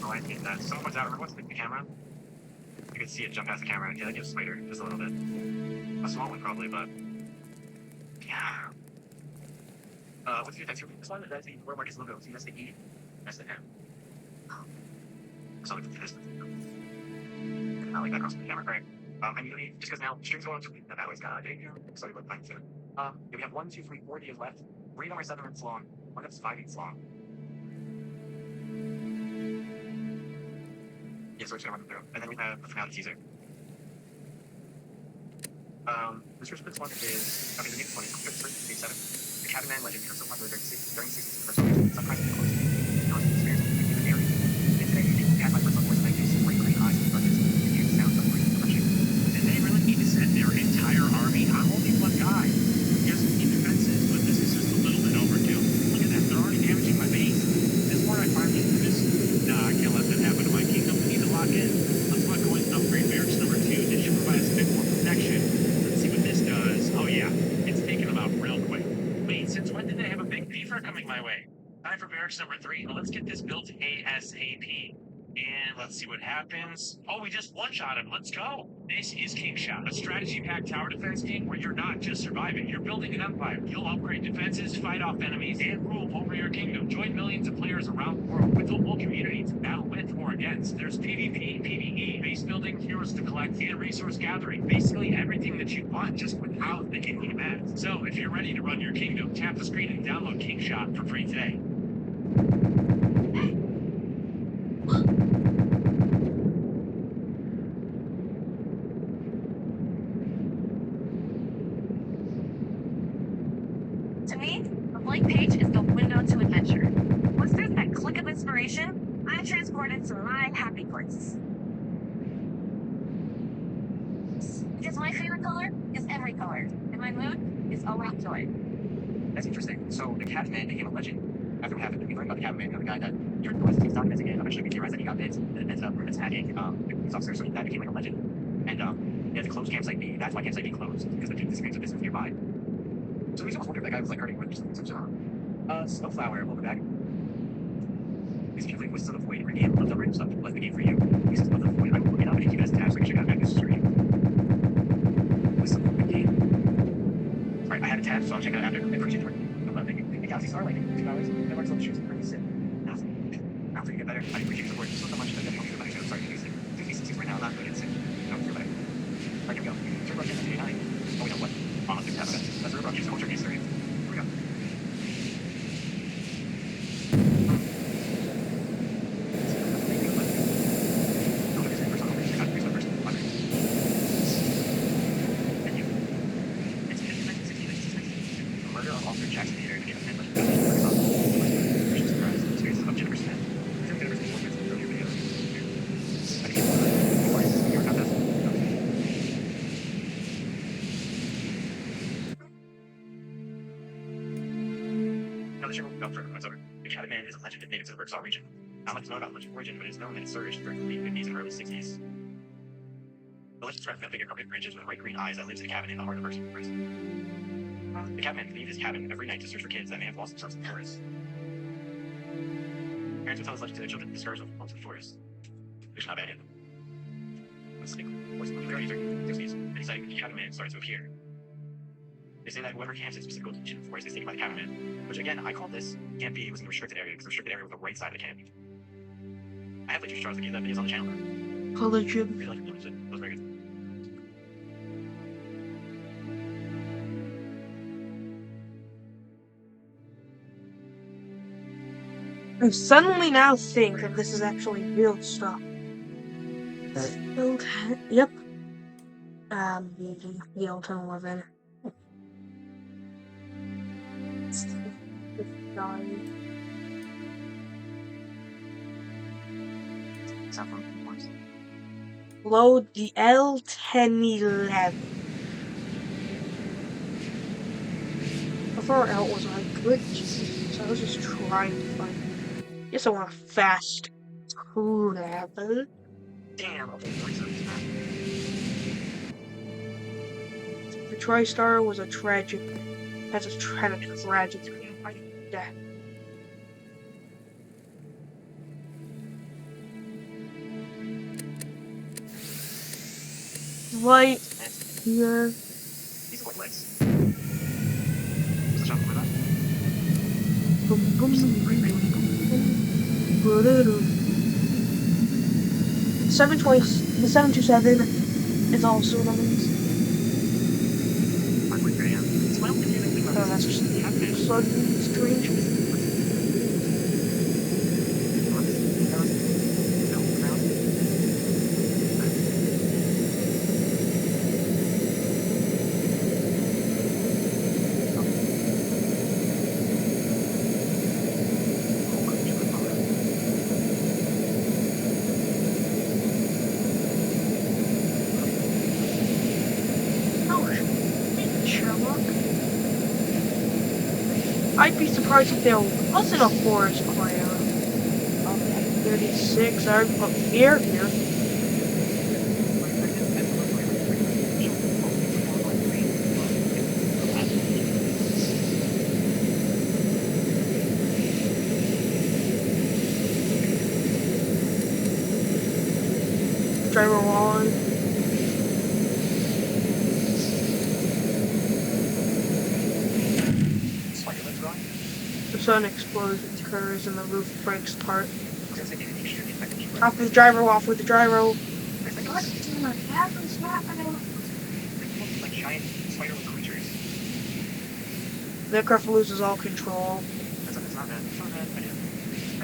Oh, I hate that. Someone points out, remember what's the camera? You can see it jump past the camera. Yeah, that gives spider just a little bit. A small one probably, but yeah. What's your text? This one, that's the World Markets logo. See, that's the E. That's the M. So it's this. I like that across the camera, right? I mean, just because now strings go on to the battery's got a sorry, what time is it? Yeah, we have 1, 2, 3, 4 days left. 3 of them are 7 minutes long. One that's 5 minutes long. Yeah, so we're just gonna run them through. And then we have the finale teaser. This first one is, I mean, the next one is Page 7. The Cabinet Legend becomes so popular during 60s the first one. Surprisingly close. Now it's an experience with the narrative. And today, they had my personal voice and I use great green eyes and darkness and hear the sound of great refreshing. Did they really need to send their entire army? I'm only one guy. Yes, we need defenses, but this is just a little bit overdue. Look at that, they're already damaging my base. This where I finally do this? Nah, I can't let that happen to my kingdom. We need to lock in. Let's not go and upgrade barracks number 2. This should provide us a bit more protection. Let's see what this does. Oh yeah, it's taking them out real quick. Wait, since when did they have a big beaver coming my way? Time for barracks number 3. Well, let's get this built ASAP. And let's see what happens. Oh, we just one-shot him. Let's go. This is King Shot, a strategy-packed tower defense game where you're not just surviving, you're building an empire. You'll upgrade defenses, fight off enemies, and rule over your kingdom. Join millions of players around the world with a whole community to battle with or against. There's PvP, PvE, base building, heroes to collect, and resource gathering. Basically everything that you want, just without the in-game ads. So if you're ready to run your kingdom, tap the screen and download King Shot for free today. To me, a blank page is the window to adventure. Once there's that click of inspiration, I'm transported to my happy place. Because my favorite color is every color, and my mood is always joy. That's interesting. So the Catman became a legend after what happened. We learned about the Catman, the guy that turned the West documents again. Eventually we theorized that he got bit and ended up attacking the police officer, so that became like a legend. And they had to close Campsite B. That's why Campsite B closed, because the disagreements with business nearby. So we always wondered if that guy was like hurting with some Snowflower, welcome back. These people like Wisdom of the Void, your game, left over and stuff, left the game for you. Uses of the Void, I will look it up and keep it as tabs so I can check out Magnus' stream. Wisdom of the game. Sorry, I had a tab, so I'll check it out after. I appreciate the work. No love, thank you. The Galaxy Star, like, 2 hours. That works on the shoes, pretty sick. Nothing. After you get better, I appreciate the support so much that helps you better. Sorry, I'm using 2v66 right now, not good, it's sick. No, feel better. Alright, here we go. Turn Rush in 1989. Oh, we know what? Let's do tab event. That's Turn Rush, so what's your case 30? Here we go. The Catman is a legend native to the Berkshire region. Not much known about much origin, but it is known that it surged during the late 50s and early 60s. The legend describes a figure covered in branches with bright green eyes that lives in a cabin in the heart of the forest. The Catman would leave his cabin every night to search for kids that may have lost themselves in the forest. Parents would tell this legend to their children discouraged with homes in the forest. Which is not bad yet. Let's think. Voice of the 30s or 60s. And deciding the Catman starts to appear. They say that whoever camps in specific location in the forest is taken by the Catman, which again, I call this Camp B was in the restricted area because the restricted area was the right side of the camp. I have like 2 stars to give that videos on the channel. Collegium. Really like it. That was very good. I suddenly now think that this is actually real stuff. Yep. The Elton 11. Load the L1011. Before L was like good, so I was just trying to find. Yes, I want a fast travel. Damn, okay, The TriStar was a tragic. That's a tragic death. light And here. these are like legs. What's the shop for that? Boom, boom, boom, boom, boom, boom. 720, the 727 is also an amazing. 5:43 a.m. It's well confusing thing Oh, about that's this. just You have fish. suddenly strange. Oh, Sherlock. I'd be surprised if there wasn't a forest fire. Okay, 36 are up here. Driver on. The sun explosion occurs and the roof breaks apart. After the gyro, off with the gyro. What in the heck is happening? Like giant spider-like creatures. The aircraft loses all control, It's not bad. It's not bad. I do.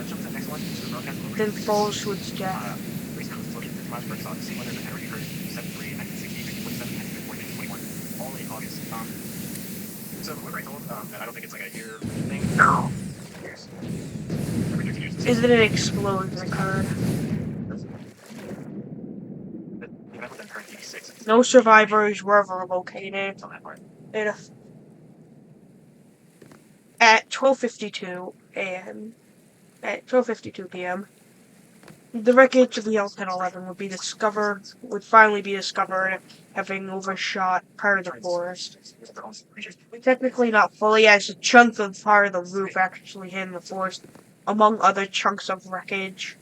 Jump to the next one. So the broadcast will then falls to its death. Please come to look at the Miles Burke song. See whether the Henry occurred 7/3, 1960, 1947, 1954, 1921. All in August. So remember I told that I don't think it's like a year thing? No. Years. Every 13 years. Is that an explosion occurred? The event would then occur in 86. No survivors were ever located. It's on that part. At 12:52 a.m. At 12:52 p.m. The wreckage of the L-1011 would finally be discovered, having overshot part of the forest. Technically not fully, as a chunk of part of the roof actually hit the forest, among other chunks of wreckage.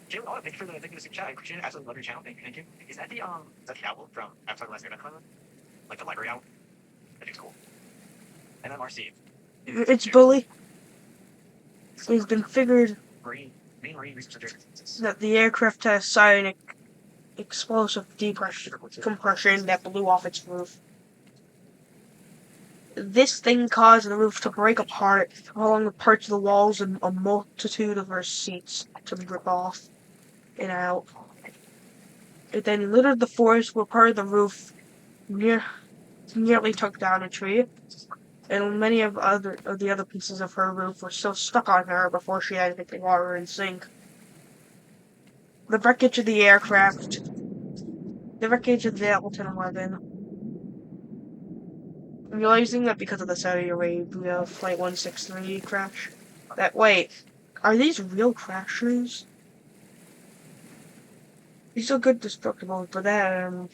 Jim, thank you for the super chat. I appreciate it. Absolutely love your channel. Thank you. Is that the owl from Avatar: The Last Airbender? Like the library owl? That dude's cool. MMRC. It's Bully. It's been figured Main Marine Research Center. that the aircraft had scientific explosive compression that blew off its roof. This thing caused the roof to break apart, along with parts of the walls and a multitude of our seats to rip off and out. It then littered the forest where part of the roof nearly took down a tree, and many of the other pieces of her roof were still stuck on her before she had to hit the water and sink. The wreckage of the aircraft, the wreckage of the L-1011, realizing that because of the Saudi Arabia Flight 163 crash, wait, are these real crashers? These are good destructibles, but then,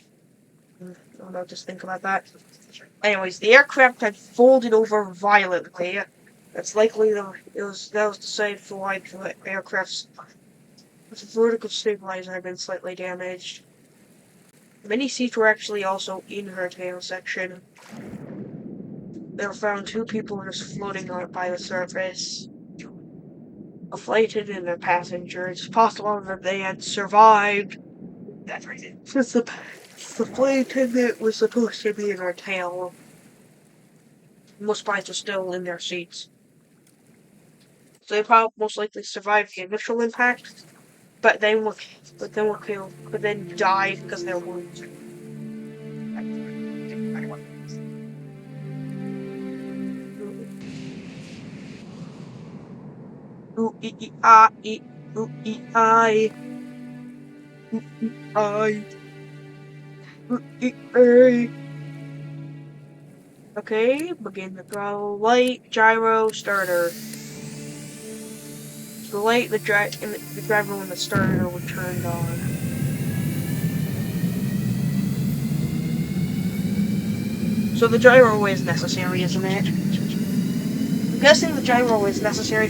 I don't know, just think about that. Anyways, the aircraft had folded over violently. That's likely that was the same for why the aircraft's vertical stabilizer had been slightly damaged. Many seats were actually also in her tail section. They were found 2 people just floating out by the surface. A flight attendant and a passenger. It's possible that they had survived. That's crazy. Since the flight attendant was supposed to be in her tail. Most pilots are still in their seats. So they probably most likely survived the initial impact, but then died because they were wounded. Ooh, ah, ooh, I. Ooh, I. Ooh, Okay, begin the throttle, light, gyro, starter. The light, the driver when the starter were turned on. So the gyro is necessary, isn't it? I'm guessing the gyro is necessary